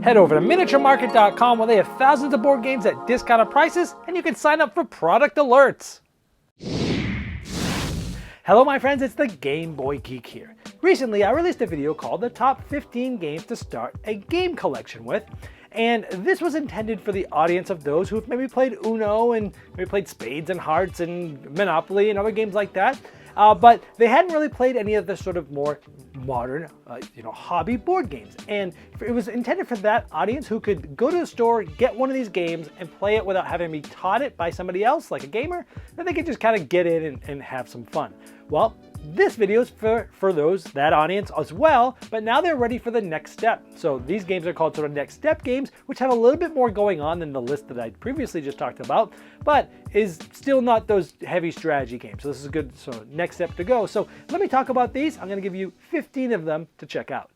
Head over to miniaturemarket.com where they have thousands of board games at discounted prices and you can sign up for product alerts. Hello my friends, it's the Game Boy Geek here. Recently I released a video called the top 15 games to start a game collection with, and this was intended for the audience of those who've maybe played Uno and maybe played Spades and Hearts and Monopoly and other games like that, but they hadn't really played any of the sort of more modern, hobby board games. And it was intended for that audience who could go to the store, get one of these games, and play it without having to be taught it by somebody else, like a gamer, that they could just kind of get in and have some fun. Well, this video is for that audience as well, but now they're ready for the next step. So these games are called sort of next step games, which have a little bit more going on than the list that I previously just talked about, but is still not those heavy strategy games. So this is a good next step to go. So let me talk about these. I'm going to give you 15 of them to check out.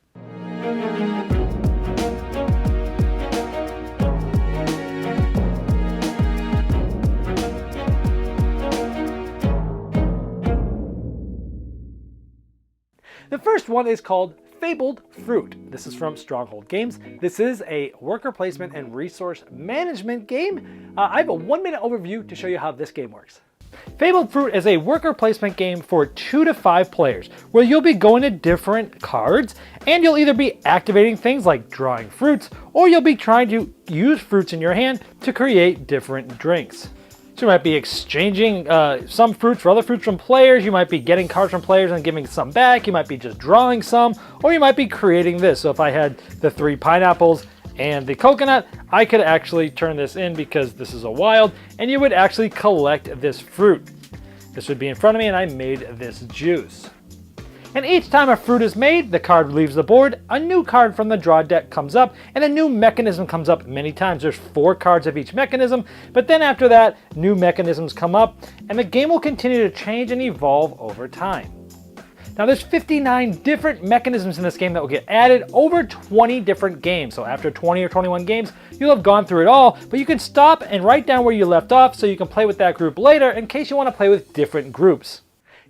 The first one is called Fabled Fruit. This is from Stronghold Games. This is a worker placement and resource management game. I have a 1-minute overview to show you how this game works. Fabled Fruit is a worker placement game for 2 to 5 players, where you'll be going to different cards, and you'll either be activating things like drawing fruits, or you'll be trying to use fruits in your hand to create different drinks. So you might be exchanging some fruits for other fruits from players, you might be getting cards from players and giving some back, you might be just drawing some, or you might be creating this. So if I had the 3 pineapples and the coconut, I could actually turn this in because this is a wild, and you would actually collect this fruit. This would be in front of me and I made this juice. And each time a fruit is made, the card leaves the board, a new card from the draw deck comes up, and a new mechanism comes up many times. There's 4 cards of each mechanism, but then after that, new mechanisms come up, and the game will continue to change and evolve over time. Now there's 59 different mechanisms in this game that will get added over 20 different games. So after 20 or 21 games, you'll have gone through it all, but you can stop and write down where you left off so you can play with that group later in case you want to play with different groups.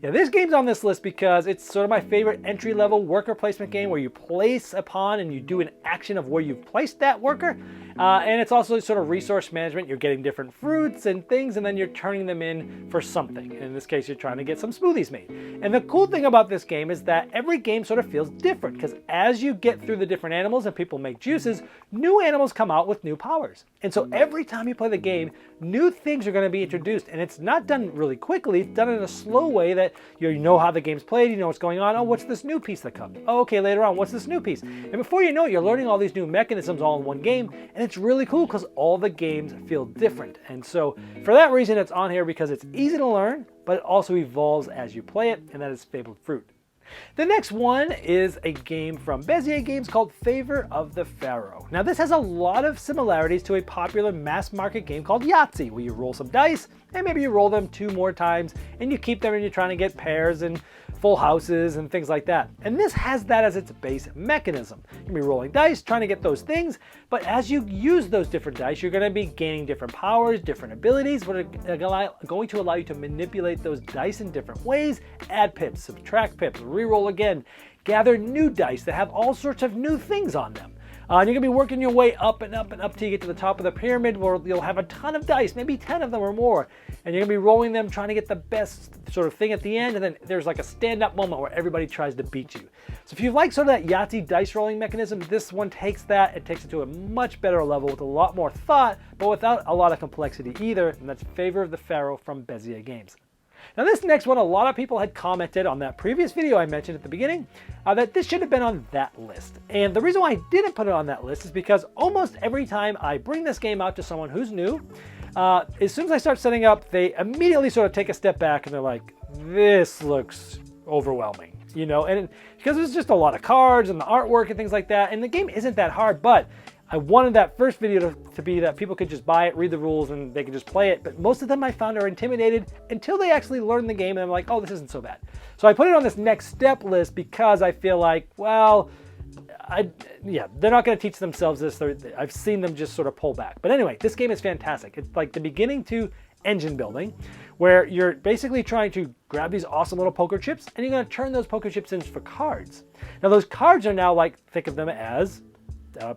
Yeah, this game's on this list because it's sort of my favorite entry-level worker placement game where you place a pawn and you do an action of where you've placed that worker. And it's also sort of resource management. You're getting different fruits and things, and then you're turning them in for something. In this case, you're trying to get some smoothies made. And the cool thing about this game is that every game sort of feels different because as you get through the different animals and people make juices, new animals come out with new powers. And so every time you play the game, new things are going to be introduced. And it's not done really quickly. It's done in a slow way that you know how the game's played, you know what's going on. Oh, what's this new piece that comes? Oh, okay, later on, what's this new piece? And before you know it, you're learning all these new mechanisms all in one game, and it's really cool because all the games feel different. And so for that reason, it's on here because it's easy to learn, but it also evolves as you play it, and that is Fabled Fruit. The next one is a game from Bezier Games called Favor of the Pharaoh. Now this has a lot of similarities to a popular mass market game called Yahtzee, where you roll some dice and maybe you roll them 2 more times and you keep them and you're trying to get pairs and full houses and things like that. And this has that as its base mechanism. You'll be rolling dice, trying to get those things, but as you use those different dice, you're going to be gaining different powers, different abilities, what are going to allow you to manipulate those dice in different ways, add pips, subtract pips, re-roll again, gather new dice that have all sorts of new things on them. And you're going to be working your way up and up and up till you get to the top of the pyramid where you'll have a ton of dice, maybe 10 of them or more. And you're going to be rolling them, trying to get the best sort of thing at the end. And then there's like a stand-up moment where everybody tries to beat you. So if you like sort of that Yahtzee dice rolling mechanism, this one takes that. It takes it to a much better level with a lot more thought, but without a lot of complexity either. And that's Favor of the Pharaoh from Bezier Games. Now this next one, a lot of people had commented on that previous video I mentioned at the beginning that this should have been on that list. And the reason why I didn't put it on that list is because almost every time I bring this game out to someone who's new, as soon as I start setting up, they immediately sort of take a step back and they're like, this looks overwhelming, and because it's just a lot of cards and the artwork and things like that. And the game isn't that hard, but I wanted that first video to be that people could just buy it, read the rules, and they could just play it. But most of them I found are intimidated until they actually learn the game, and I'm like, oh, this isn't so bad. So I put it on this next step list because I feel like, well, they're not going to teach themselves this. I've seen them just sort of pull back. But anyway, this game is fantastic. It's like the beginning to engine building, where you're basically trying to grab these awesome little poker chips, and you're going to turn those poker chips into for cards. Now those cards are now like, think of them as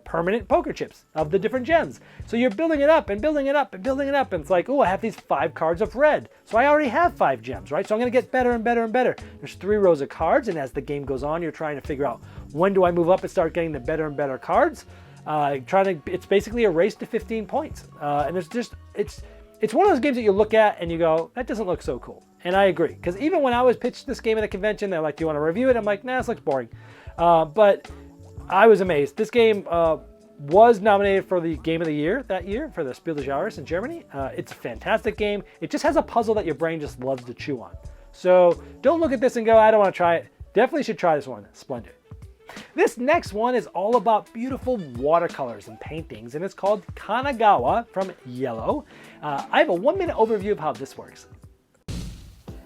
permanent poker chips of the different gems. So you're building it up and building it up and building it up, and it's like, oh, I have these 5 cards of red. So I already have 5 gems, right? So I'm gonna get better and better and better. There's 3 rows of cards, and as the game goes on, you're trying to figure out, when do I move up and start getting the better and better cards? It's basically a race to 15 points. And it's one of those games that you look at and you go, that doesn't look so cool. And I agree, because even when I was pitched this game at a convention, they're like, do you want to review it? I'm like, nah, this looks boring. But I was amazed. This game was nominated for the Game of the Year that year for the Spiel des Jahres in Germany. It's a fantastic game. It just has a puzzle that your brain just loves to chew on. So don't look at this and go, I don't want to try it. Definitely should try this one. Splendid. This next one is all about beautiful watercolors and paintings, and it's called Kanagawa from Yellow. I have a 1-minute overview of how this works.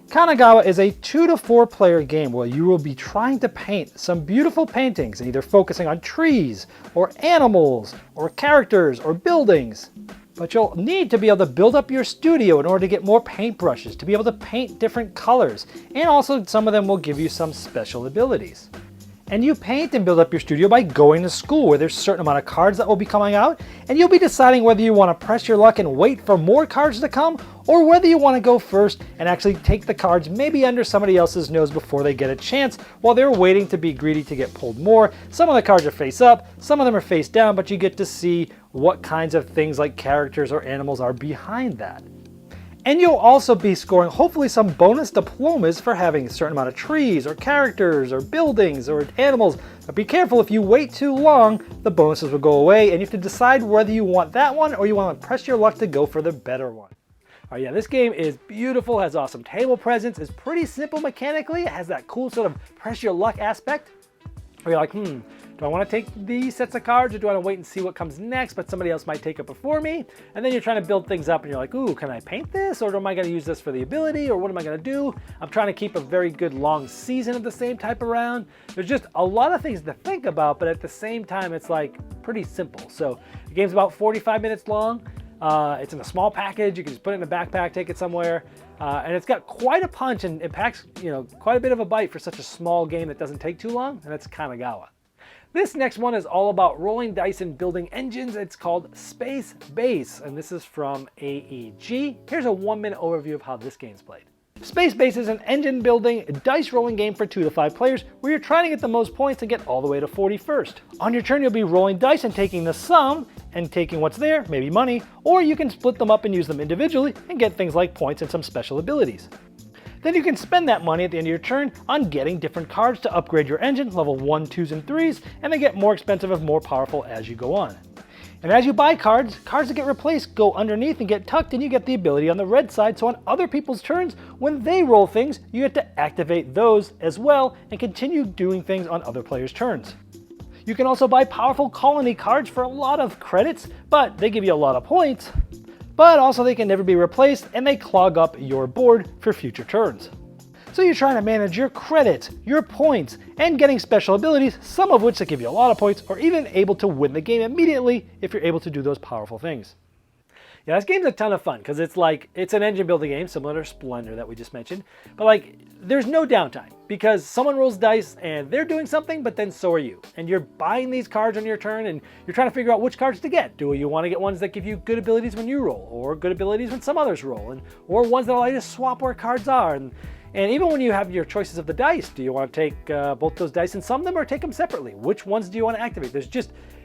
Kanagawa is a 2 to 4 player game where you will be trying to paint some beautiful paintings, either focusing on trees or animals or characters or buildings. But you'll need to be able to build up your studio in order to get more paintbrushes, to be able to paint different colors, and also some of them will give you some special abilities. And you paint and build up your studio by going to school, where there's a certain amount of cards that will be coming out, and you'll be deciding whether you want to press your luck and wait for more cards to come, or whether you want to go first and actually take the cards maybe under somebody else's nose before they get a chance, while they're waiting to be greedy to get pulled more. Some of the cards are face up, some of them are face down, but you get to see what kinds of things like characters or animals are behind that. And you'll also be scoring hopefully some bonus diplomas for having a certain amount of trees or characters or buildings or animals. But be careful, if you wait too long, the bonuses will go away and you have to decide whether you want that one or you want to press your luck to go for the better one. All right, yeah, this game is beautiful, has awesome table presence, is pretty simple mechanically. It has that cool sort of press your luck aspect where you're like, do I want to take these sets of cards or do I want to wait and see what comes next, but somebody else might take it before me? And then you're trying to build things up and you're like, ooh, can I paint this? Or am I going to use this for the ability? Or what am I going to do? I'm trying to keep a very good long season of the same type around. There's just a lot of things to think about, but at the same time, it's like pretty simple. So the game's about 45 minutes long. It's in a small package. You can just put it in a backpack, take it somewhere. And it's got quite a punch and it packs, quite a bit of a bite for such a small game that doesn't take too long. And that's Kanagawa. This next one is all about rolling dice and building engines. It's called Space Base, and this is from AEG. Here's a 1-minute overview of how this game's played. Space Base is an engine building, dice rolling game for 2 to 5 players where you're trying to get the most points and get all the way to 41st. On your turn, you'll be rolling dice and taking the sum and taking what's there, maybe money, or you can split them up and use them individually and get things like points and some special abilities. Then you can spend that money at the end of your turn on getting different cards to upgrade your engine, level 1, 2s, and 3s, and they get more expensive and more powerful as you go on. And as you buy cards that get replaced go underneath and get tucked, and you get the ability on the red side, so on other people's turns, when they roll things, you get to activate those as well and continue doing things on other players' turns. You can also buy powerful colony cards for a lot of credits, but they give you a lot of points. But also they can never be replaced and they clog up your board for future turns. So you're trying to manage your credits, your points, and getting special abilities, some of which that give you a lot of points, or even able to win the game immediately if you're able to do those powerful things. Yeah, this game's a ton of fun because it's an engine building game similar to Splendor that we just mentioned, but there's no downtime because someone rolls dice and they're doing something, but then so are you. And you're buying these cards on your turn and you're trying to figure out which cards to get. Do you want to get ones that give you good abilities when you roll, or good abilities when some others roll, or ones that allow you to swap where cards are? And even when you have your choices of the dice, do you want to take both those dice and sum them or take them separately? Which ones do you want to activate?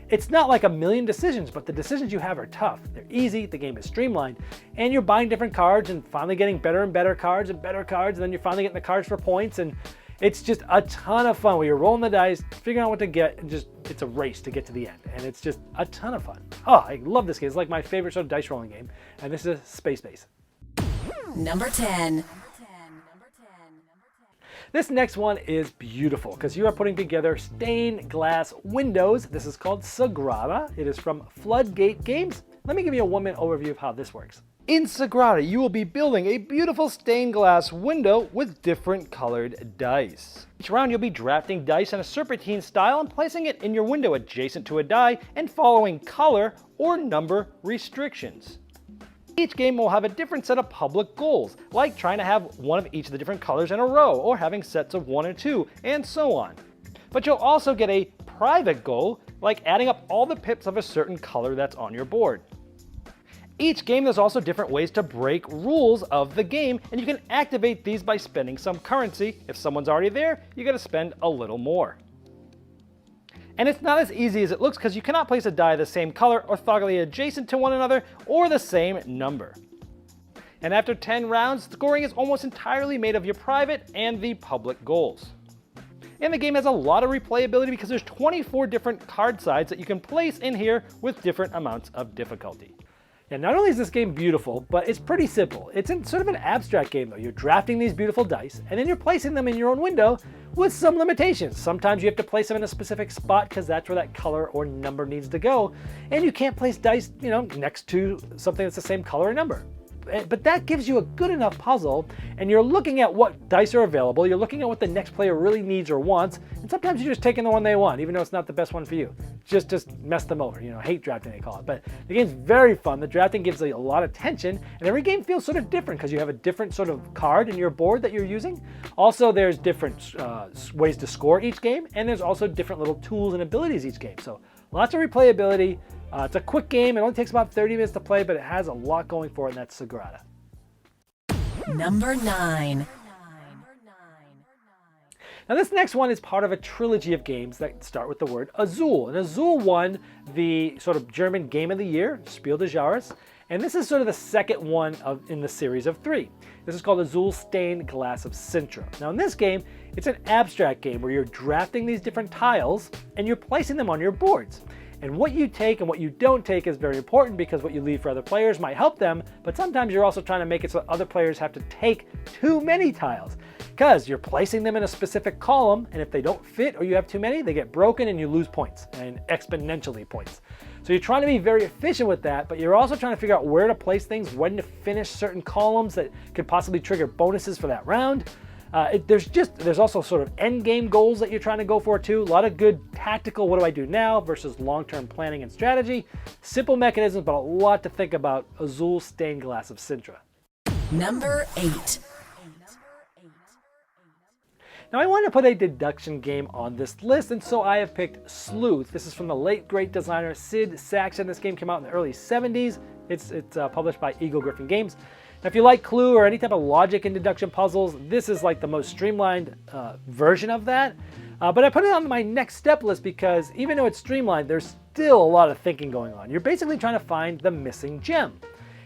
It's not like a million decisions, but the decisions you have are tough. They're easy, the game is streamlined, and you're buying different cards and finally getting better and better cards, and then you're finally getting the cards for points, and it's just a ton of fun where you're rolling the dice, figuring out what to get, and it's a race to get to the end, and it's just a ton of fun. Oh, I love this game. It's like my favorite sort of dice rolling game, and this is Space Base. Number 10. This next one is beautiful because you are putting together stained glass windows. This is called Sagrada. It is from Floodgate Games. Let me give you a 1-minute overview of how this works. In Sagrada, you will be building a beautiful stained glass window with different colored dice. Each round, you'll be drafting dice in a serpentine style and placing it in your window adjacent to a die and following color or number restrictions. Each game will have a different set of public goals, like trying to have one of each of the different colors in a row, or having sets of 1 and 2, and so on. But you'll also get a private goal like adding up all the pips of a certain color that's on your board. Each game, there's also different ways to break rules of the game, and you can activate these by spending some currency. If someone's already there, you gotta spend a little more. And it's not as easy as it looks because you cannot place a die the same color orthogonally adjacent to one another or the same number. And after 10 rounds, scoring is almost entirely made of your private and the public goals. And the game has a lot of replayability because there's 24 different card sides that you can place in here with different amounts of difficulty. And not only is this game beautiful, but it's pretty simple. It's in sort of an abstract game though. You're drafting these beautiful dice, and then you're placing them in your own window with some limitations. Sometimes you have to place them in a specific spot because that's where that color or number needs to go. And you can't place dice, next to something that's the same color or number. But that gives you a good enough puzzle, and you're looking at what dice are available, you're looking at what the next player really needs or wants, and sometimes you're just taking the one they want, even though it's not the best one for you. Just mess them over, hate drafting they call it. But the game's very fun, the drafting gives a lot of tension, and every game feels sort of different because you have a different sort of card in your board that you're using. Also, there's different ways to score each game, and there's also different little tools and abilities each game. So lots of replayability. It's a quick game. It only takes about 30 minutes to play, but it has a lot going for it, and that's Sagrada. Number 9. Now this next one is part of a trilogy of games that start with the word Azul. And Azul won the sort of German Game of the Year, Spiel des Jahres, and this is sort of the second one in the series of 3. This is called Azul Stained Glass of Sintra. Now in this game, it's an abstract game where you're drafting these different tiles and you're placing them on your boards. And what you take and what you don't take is very important because what you leave for other players might help them, but sometimes you're also trying to make it so other players have to take too many tiles because you're placing them in a specific column, and if they don't fit or you have too many, they get broken and you lose points, and exponentially points. So you're trying to be very efficient with that, but you're also trying to figure out where to place things, when to finish certain columns that could possibly trigger bonuses for that round. There's also sort of end game goals that you're trying to go for too. A lot of good tactical, what do I do now versus long-term planning and strategy. Simple mechanisms, but a lot to think about. Azul Stained Glass of Sintra. Number 8. Now I want to put a deduction game on this list, and so I have picked Sleuth. This is from the late great designer Sid Sackson. This game came out in the early 70s. It's published by Eagle Gryphon Games. Now, if you like Clue or any type of logic and deduction puzzles, this is like the most streamlined version of that. But I put it on my next step list because even though it's streamlined, there's still a lot of thinking going on. You're basically trying to find the missing gem.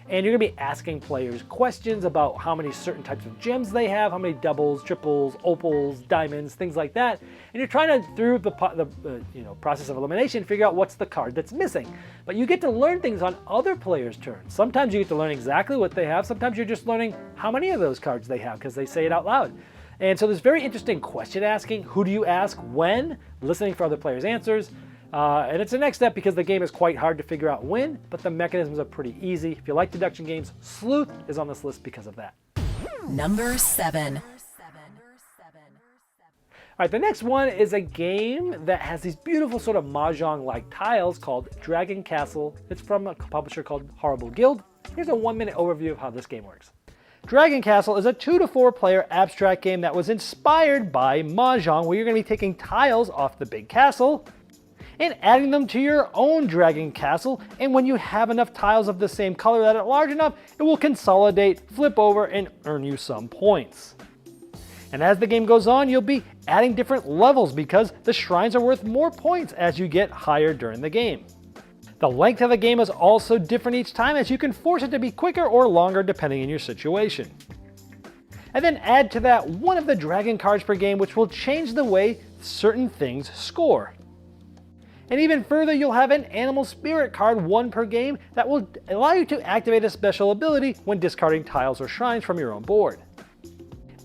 And you're going to be asking players questions about how many certain types of gems they have, how many doubles, triples, opals, diamonds, things like that. And you're trying to, through the process of elimination, figure out what's the card that's missing. But you get to learn things on other players' turns. Sometimes you get to learn exactly what they have. Sometimes you're just learning how many of those cards they have because they say it out loud. And so there's very interesting question asking. Who do you ask when? Listening for other players' answers. And it's the next step because the game is quite hard to figure out when, but the mechanisms are pretty easy. If you like deduction games, Sleuth is on this list because of that. Number 7. All right, the next one is a game that has these beautiful sort of mahjong-like tiles called Dragon Castle. It's from a publisher called Horrible Guild. Here's a 1-minute overview of how this game works. Dragon Castle is a 2 to 4 player abstract game that was inspired by mahjong, where you're going to be taking tiles off the big castle and adding them to your own Dragon Castle, and when you have enough tiles of the same color that are large enough, it will consolidate, flip over, and earn you some points. And as the game goes on, you'll be adding different levels because the shrines are worth more points as you get higher during the game. The length of the game is also different each time, as you can force it to be quicker or longer depending on your situation. And then add to that one of the dragon cards per game, which will change the way certain things score. And even further, you'll have an animal spirit card, 1 per game, that will allow you to activate a special ability when discarding tiles or shrines from your own board.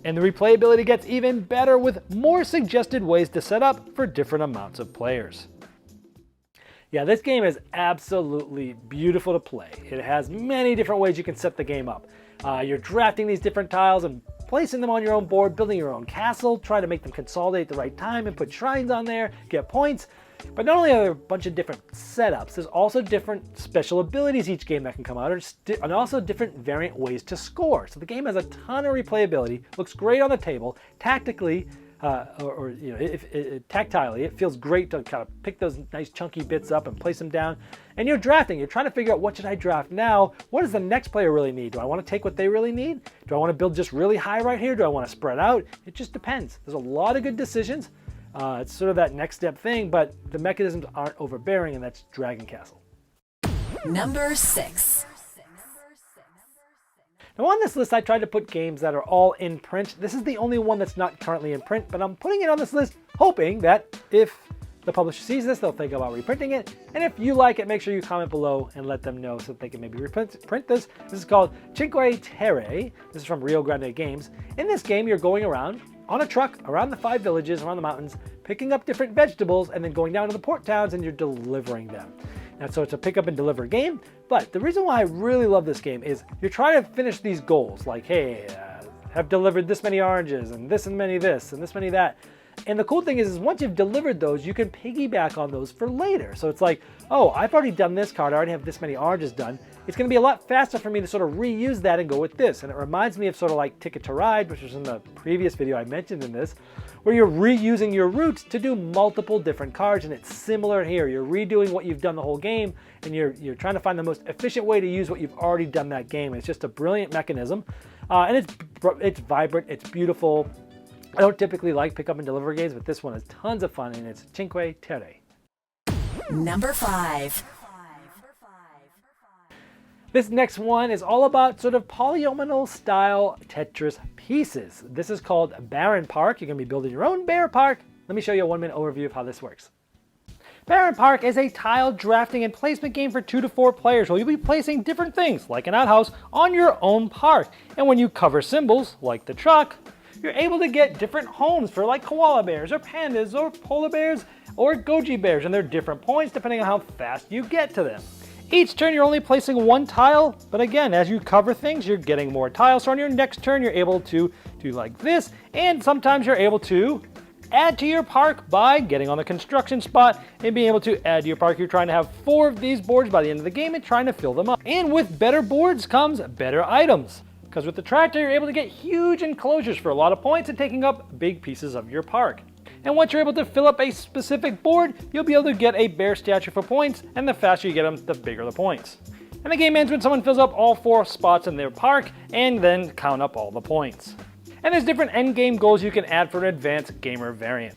And the replayability gets even better with more suggested ways to set up for different amounts of players. Yeah, this game is absolutely beautiful to play. It has many different ways you can set the game up. You're drafting these different tiles and placing them on your own board, building your own castle, trying to make them consolidate at the right time and put shrines on there, get points. But not only are there a bunch of different setups, there's also different special abilities each game that can come out, and also different variant ways to score. So the game has a ton of replayability, looks great on the table. Tactically, or you know, tactilely, it feels great to kind of pick those nice chunky bits up and place them down. And you're drafting. You're trying to figure out, what should I draft now? What does the next player really need? Do I want to take what they really need? Do I want to build just really high right here? Do I want to spread out? It just depends. There's a lot of good decisions. It's sort of that next step thing, but the mechanisms aren't overbearing, and that's Dragon Castle. Number 6. Now on this list, I tried to put games that are all in print. This is the only one that's not currently in print, but I'm putting it on this list hoping that if the publisher sees this, they'll think about reprinting it. And if you like it, make sure you comment below and let them know so that they can maybe print this. This is called Cinque Terre. This is from Rio Grande Games. In this game, you're going around on a truck around the 5 villages, around the mountains, picking up different vegetables, and then going down to the port towns and you're delivering them. And so it's a pick up and deliver game, but the reason why I really love this game is you're trying to finish these goals, like, hey, have delivered this many oranges, and this and many this, and this many that. And the cool thing is once you've delivered those, you can piggyback on those for later. So it's like, oh, I've already done this card, I already have this many oranges done. It's gonna be a lot faster for me to sort of reuse that and go with this. And it reminds me of sort of like Ticket to Ride, which was in the previous video I mentioned in this, where you're reusing your routes to do multiple different cards, and it's similar here. You're redoing what you've done the whole game, and you're trying to find the most efficient way to use what you've already done that game. It's just a brilliant mechanism, and it's vibrant, it's beautiful. I don't typically like pick up and deliver games, but this one is tons of fun, and it's Cinque Terre. Number 5. This next one is all about sort of polyomino style Tetris pieces. This is called Baron Park. You're going to be building your own bear park. Let me show you a 1-minute overview of how this works. Baron Park is a tile drafting and placement game for 2 to 4 players where you'll be placing different things, like an outhouse, on your own park. And when you cover symbols, like the truck, you're able to get different homes for like koala bears or pandas or polar bears or goji bears, and they're different points depending on how fast you get to them. Each turn you're only placing 1 tile, but again, as you cover things, you're getting more tiles. So on your next turn, you're able to do like this, and sometimes you're able to add to your park by getting on the construction spot and being able to add to your park. You're trying to have 4 of these boards by the end of the game and trying to fill them up. And with better boards comes better items, because with the tractor, you're able to get huge enclosures for a lot of points and taking up big pieces of your park. And once you're able to fill up a specific board, you'll be able to get a bear statue for points, and the faster you get them, the bigger the points. And the game ends when someone fills up all 4 spots in their park and then count up all the points. And there's different end game goals you can add for an advanced gamer variant.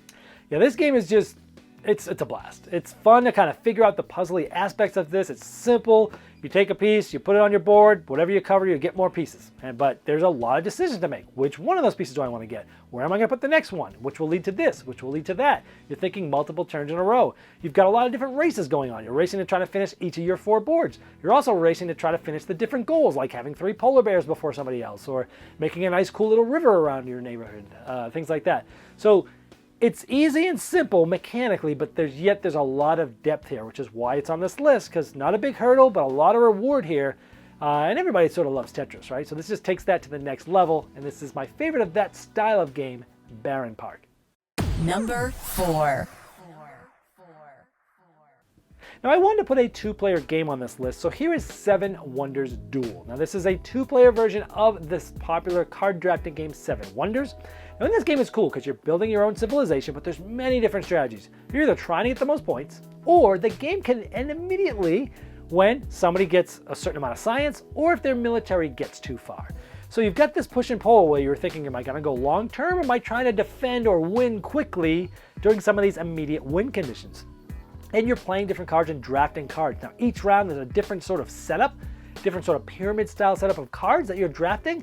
Yeah, this game is just, it's a blast. It's fun to kind of figure out the puzzly aspects of this. It's simple. You take a piece, you put it on your board, whatever you cover, you get more pieces. But there's a lot of decisions to make. Which one of those pieces do I want to get? Where am I going to put the next one? Which will lead to this? Which will lead to that? You're thinking multiple turns in a row. You've got a lot of different races going on. You're racing to try to finish each of your 4 boards. You're also racing to try to finish the different goals, like having 3 polar bears before somebody else, or making a nice cool little river around your neighborhood, things like that. So it's easy and simple mechanically, but there's a lot of depth here, which is why it's on this list, because not a big hurdle, but a lot of reward here. And everybody sort of loves Tetris, right? So this just takes that to the next level, and this is my favorite of that style of game, Baron Park. Number 4. Now I wanted to put a 2-player game on this list, so here is 7 Wonders Duel. Now this is a 2-player version of this popular card drafting game 7 Wonders. Now in this game it's cool because you're building your own civilization, but there's many different strategies. You're either trying to get the most points, or the game can end immediately when somebody gets a certain amount of science, or if their military gets too far. So you've got this push and pull where you're thinking, am I going to go long term, or am I trying to defend or win quickly during some of these immediate win conditions? And you're playing different cards and drafting cards. Now each round there's a different sort of setup, different sort of pyramid style setup of cards that you're drafting.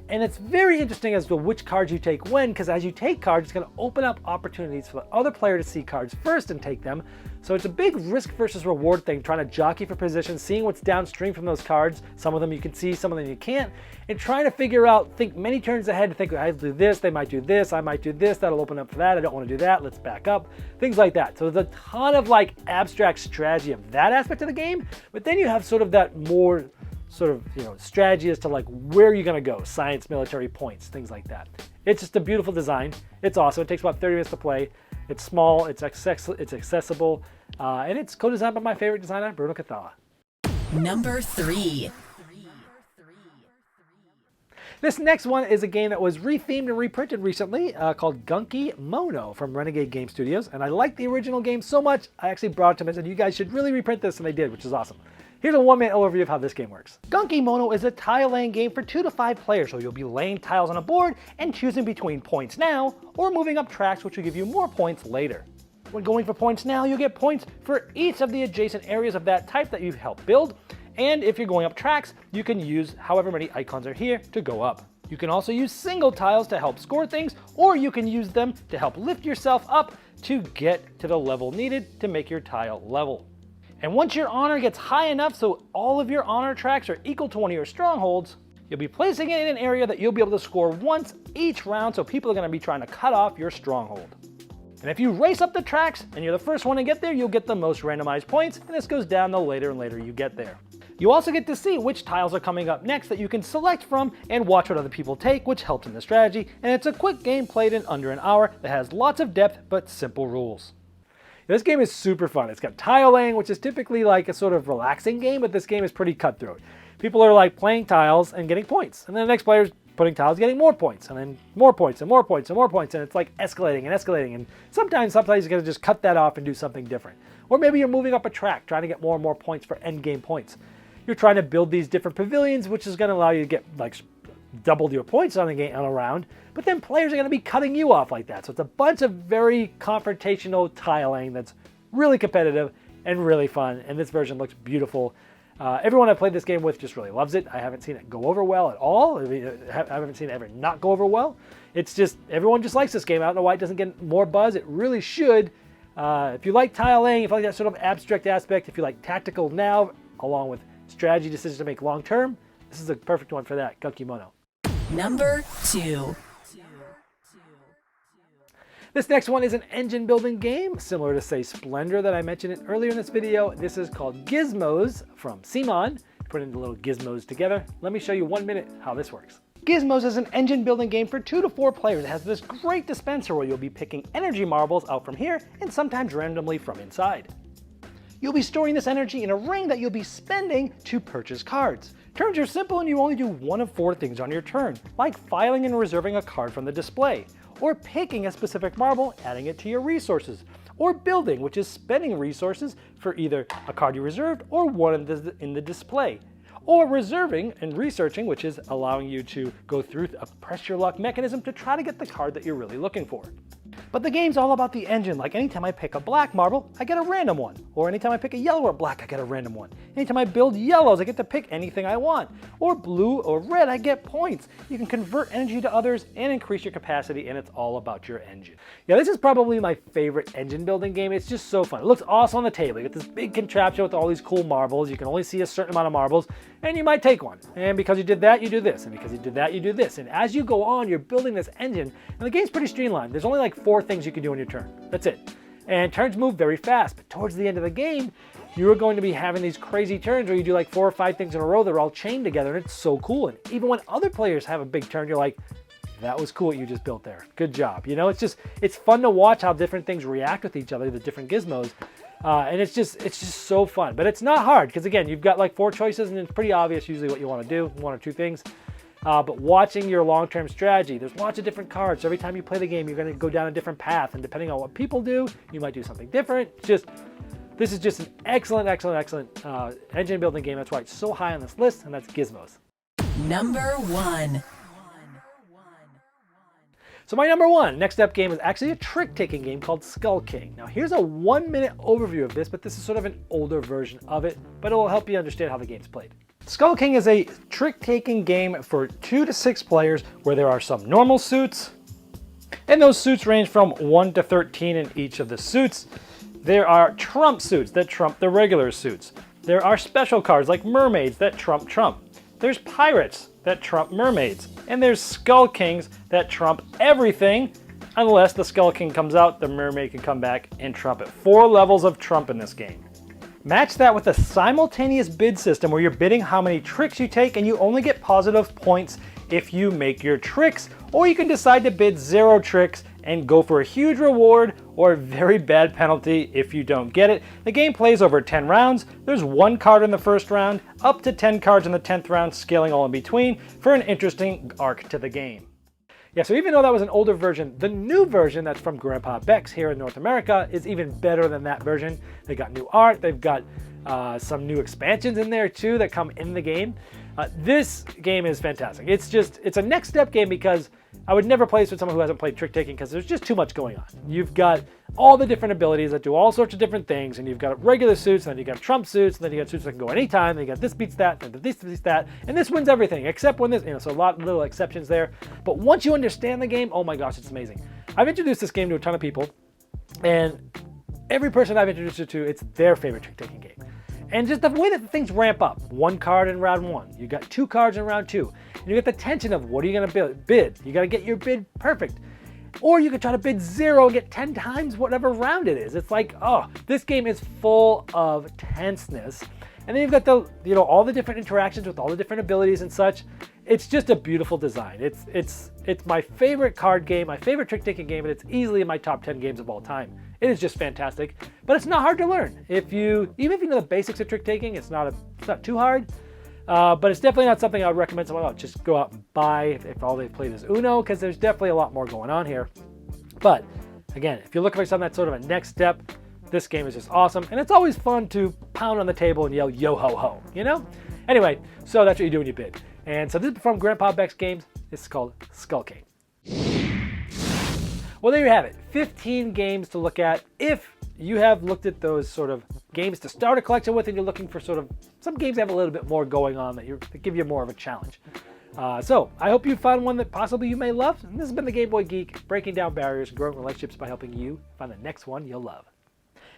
And it's very interesting as to which cards you take when, because as you take cards, it's going to open up opportunities for the other player to see cards first and take them. So it's a big risk versus reward thing, trying to jockey for position, seeing what's downstream from those cards. Some of them you can see, some of them you can't, and trying to figure out, think many turns ahead to think, I'll do this, they might do this, I might do this, that'll open up for that, I don't want to do that, let's back up, things like that. So there's a ton of like abstract strategy of that aspect of the game, but then you have sort of that more sort of, strategy as to like where you're going to go, science, military points, things like that. It's just a beautiful design. It's awesome. It takes about 30 minutes to play. It's small, it's accessible, and it's co-designed by my favorite designer, Bruno Cathala. Number 3. This next one is a game that was rethemed and reprinted recently called Gunky Moto from Renegade Game Studios. And I like the original game so much, I actually brought it to them and said, you guys should really reprint this, and they did, which is awesome. Here's a 1-minute overview of how this game works. Gunky Moto is a tile laying game for 2 to 5 players, so you'll be laying tiles on a board and choosing between points now or moving up tracks, which will give you more points later. When going for points now, you'll get points for each of the adjacent areas of that type that you've helped build. And if you're going up tracks, you can use however many icons are here to go up. You can also use single tiles to help score things, or you can use them to help lift yourself up to get to the level needed to make your tile level. And once your honor gets high enough so all of your honor tracks are equal to one of your strongholds, you'll be placing it in an area that you'll be able to score once each round, so people are going to be trying to cut off your stronghold. And if you race up the tracks and you're the first one to get there, you'll get the most randomized points, and this goes down the later and later you get there. You also get to see which tiles are coming up next that you can select from and watch what other people take, which helps in the strategy, and it's a quick game played in under an hour that has lots of depth but simple rules. This game is super fun. It's got tile laying, which is typically like a sort of relaxing game, but this game is pretty cutthroat. People are like playing tiles and getting points, and then the next player's putting tiles, getting more points, and then more points, and more points, and more points, and it's like escalating and escalating, and sometimes you gotta just cut that off and do something different. Or maybe you're moving up a track, trying to get more and more points for end game points. You're trying to build these different pavilions, which is gonna allow you to get like double your points on a round, but then players are gonna be cutting you off like that. So it's a bunch of very confrontational tiling that's really competitive and really fun, and this version looks beautiful. Everyone I've played this game with just really loves it. I haven't seen it go over well at all. I haven't seen it ever not go over well. It's just, everyone just likes this game. I don't know why it doesn't get more buzz. It really should. If you like tile laying, if you like that sort of abstract aspect, if you like tactical now, along with strategy decisions to make long term, this is a perfect one for that, Gunky Moto. Number 2. This next one is an engine building game, similar to say Splendor that I mentioned earlier in this video. This is called Gizmos from Simon, putting the little gizmos together. Let me show you 1 minute how this works. Gizmos is an engine building game for 2 to 4 players. It has this great dispenser where you'll be picking energy marbles out from here and sometimes randomly from inside. You'll be storing this energy in a ring that you'll be spending to purchase cards. Turns are simple and you only do 1 of 4 things on your turn, like filing and reserving a card from the display, or picking a specific marble, adding it to your resources, or building, which is spending resources for either a card you reserved or one in the display, or reserving and researching, which is allowing you to go through a press your luck mechanism to try to get the card that you're really looking for. But the game's all about the engine. Like anytime I pick a black marble, I get a random one. Or anytime I pick a yellow or black, I get a random one. Anytime I build yellows, I get to pick anything I want. Or blue or red, I get points. You can convert energy to others and increase your capacity, and it's all about your engine. Yeah, this is probably my favorite engine building game. It's just so fun. It looks awesome on the table. You get this big contraption with all these cool marbles. You can only see a certain amount of marbles, and you might take one. And because you did that, you do this. And because you did that, you do this. And as you go on, you're building this engine, and the game's pretty streamlined. There's only like 4 things you can do on your turn. That's it. And turns move very fast, but towards the end of the game, you're going to be having these crazy turns where you do like 4 or 5 things in a row that are all chained together, and it's so cool. And even when other players have a big turn, you're like, that was cool what you just built there. Good job. You know, it's fun to watch how different things react with each other, the different gizmos. And it's just so fun. But it's not hard, because again, you've got like 4 choices, and it's pretty obvious usually what you want to do, 1 or 2 things. But watching your long-term strategy, there's lots of different cards. So every time you play the game, you're going to go down a different path. And depending on what people do, you might do something different. This is just an excellent engine building game. That's why it's so high on this list, and that's Gizmos. Number 1. So my number 1 next up game is actually a trick-taking game called Skull King. Now here's a 1-minute overview of this, but this is sort of an older version of it, but it will help you understand how the game's played. Skull King is a trick-taking game for 2 to 6 players where there are some normal suits, and those suits range from 1 to 13 in each of the suits. There are trump suits that trump the regular suits. There are special cards like mermaids that trump. There's pirates that trump mermaids. And there's Skull Kings that trump everything. Unless the Skull King comes out, the mermaid can come back and trump it. 4 levels of trump in this game. Match that with a simultaneous bid system where you're bidding how many tricks you take, and you only get positive points if you make your tricks. Or you can decide to bid 0 tricks and go for a huge reward or a very bad penalty if you don't get it. The game plays over 10 rounds. There's 1 card in the first round, up to 10 cards in the 10th round, scaling all in between for an interesting arc to the game. Yeah, so even though that was an older version, the new version that's from Grandpa Beck's here in North America is even better than that version. They got new art, they've got some new expansions in there too that come in the game. This game is fantastic. It's a next step game because I would never play this with someone who hasn't played trick taking because there's just too much going on. You've got all the different abilities that do all sorts of different things, and you've got regular suits, and then you've got trump suits, and then you got suits that can go anytime, and you got this beats that, and this beats that, and this wins everything, except when this, so a lot of little exceptions there. But once you understand the game, oh my gosh, it's amazing. I've introduced this game to a ton of people, and every person I've introduced it to, it's their favorite trick taking game. And just the way that the things ramp up. 1 card in round 1. You got 2 cards in round 2. And you get the tension of what are you going to bid. You got to get your bid perfect. Or you could try to bid 0 and get 10 times whatever round it is. It's like, oh, this game is full of tenseness. And then you've got the, all the different interactions with all the different abilities and such. It's just a beautiful design. It's my favorite card game, my favorite trick-taking game, and it's easily in my top 10 games of all time. It is just fantastic, but it's not hard to learn. Even if you know the basics of trick-taking, it's not too hard. But it's definitely not something I would recommend someone else just go out and buy if all they've played is Uno, because there's definitely a lot more going on here. But again, if you're looking for something that's sort of a next step, this game is just awesome, and it's always fun to pound on the table and yell yo ho ho, Anyway, so that's what you do when you bid. And so this is from Grandpa Beck's Games. This is called Skullcade. Well, there you have it. 15 games to look at if you have looked at those sort of games to start a collection with and you're looking for sort of some games that have a little bit more going on that give you more of a challenge. So I hope you found one that possibly you may love. And this has been the Game Boy Geek, breaking down barriers, growing relationships by helping you find the next one you'll love.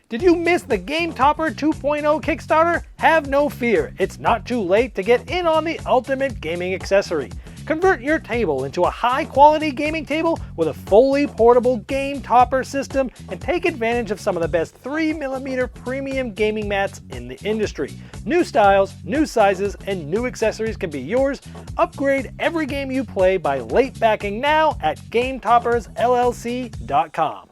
Did you miss the Game Topper 2.0 Kickstarter? Have no fear, it's not too late to get in on the ultimate gaming accessory. Convert your table into a high-quality gaming table with a fully portable Game Topper system and take advantage of some of the best 3mm premium gaming mats in the industry. New styles, new sizes, and new accessories can be yours. Upgrade every game you play by late backing now at GameToppersLLC.com.